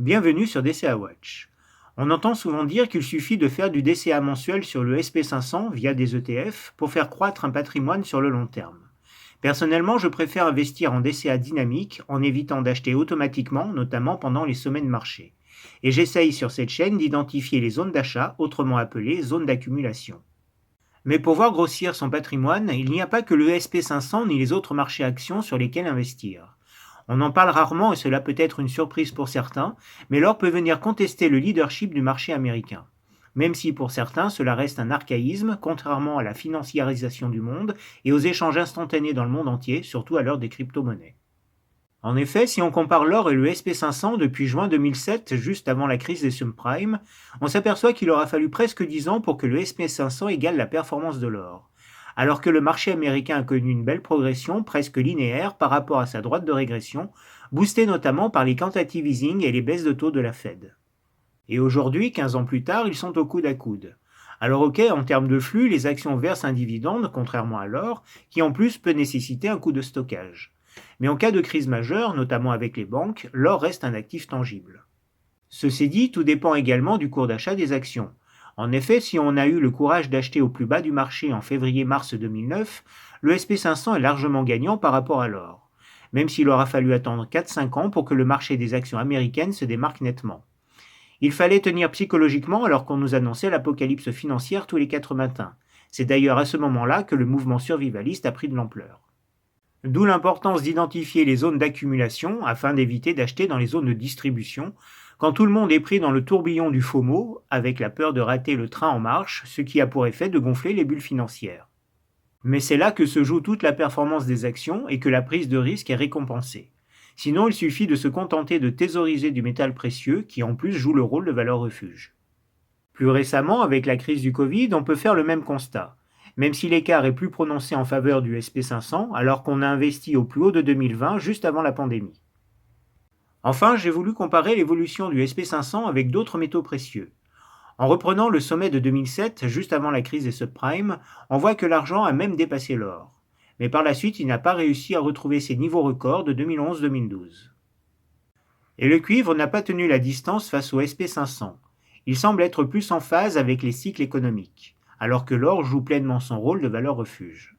Bienvenue sur DCA Watch. On entend souvent dire qu'il suffit de faire du DCA mensuel sur le SP500 via des ETF pour faire croître un patrimoine sur le long terme. Personnellement, je préfère investir en DCA dynamique en évitant d'acheter automatiquement, notamment pendant les sommets de marché. Et j'essaye sur cette chaîne d'identifier les zones d'achat, autrement appelées zones d'accumulation. Mais pour voir grossir son patrimoine, il n'y a pas que le SP500 ni les autres marchés actions sur lesquels investir. On en parle rarement et cela peut être une surprise pour certains, mais l'or peut venir contester le leadership du marché américain. Même si pour certains cela reste un archaïsme, contrairement à la financiarisation du monde et aux échanges instantanés dans le monde entier, surtout à l'heure des crypto-monnaies. En effet, si on compare l'or et le SP500 depuis juin 2007, juste avant la crise des subprimes, on s'aperçoit qu'il aura fallu presque 10 ans pour que le SP500 égale la performance de l'or, alors que le marché américain a connu une belle progression, presque linéaire, par rapport à sa droite de régression, boostée notamment par les quantitative easing et les baisses de taux de la Fed. Et aujourd'hui, 15 ans plus tard, ils sont au coude à coude. Alors ok, en termes de flux, les actions versent un dividende, contrairement à l'or, qui en plus peut nécessiter un coût de stockage. Mais en cas de crise majeure, notamment avec les banques, l'or reste un actif tangible. Ceci dit, tout dépend également du cours d'achat des actions. En effet, si on a eu le courage d'acheter au plus bas du marché en février-mars 2009, le SP500 est largement gagnant par rapport à l'or, même s'il aura fallu attendre 4-5 ans pour que le marché des actions américaines se démarque nettement. Il fallait tenir psychologiquement alors qu'on nous annonçait l'apocalypse financière tous les 4 matins. C'est d'ailleurs à ce moment-là que le mouvement survivaliste a pris de l'ampleur. D'où l'importance d'identifier les zones d'accumulation afin d'éviter d'acheter dans les zones de distribution quand tout le monde est pris dans le tourbillon du FOMO avec la peur de rater le train en marche, ce qui a pour effet de gonfler les bulles financières. Mais c'est là que se joue toute la performance des actions et que la prise de risque est récompensée. Sinon, il suffit de se contenter de thésauriser du métal précieux qui en plus joue le rôle de valeur refuge. Plus récemment, avec la crise du Covid, on peut faire le même constat. Même si l'écart est plus prononcé en faveur du SP500, alors qu'on a investi au plus haut de 2020, juste avant la pandémie. Enfin, j'ai voulu comparer l'évolution du SP500 avec d'autres métaux précieux. En reprenant le sommet de 2007, juste avant la crise des subprimes, on voit que l'argent a même dépassé l'or. Mais par la suite, il n'a pas réussi à retrouver ses niveaux records de 2011-2012. Et le cuivre n'a pas tenu la distance face au SP500. Il semble être plus en phase avec les cycles économiques, alors que l'or joue pleinement son rôle de valeur refuge.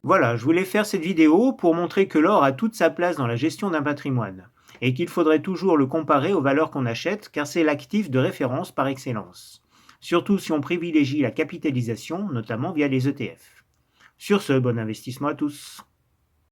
Voilà, je voulais faire cette vidéo pour montrer que l'or a toute sa place dans la gestion d'un patrimoine, et qu'il faudrait toujours le comparer aux valeurs qu'on achète, car c'est l'actif de référence par excellence. Surtout si on privilégie la capitalisation, notamment via les ETF. Sur ce, bon investissement à tous.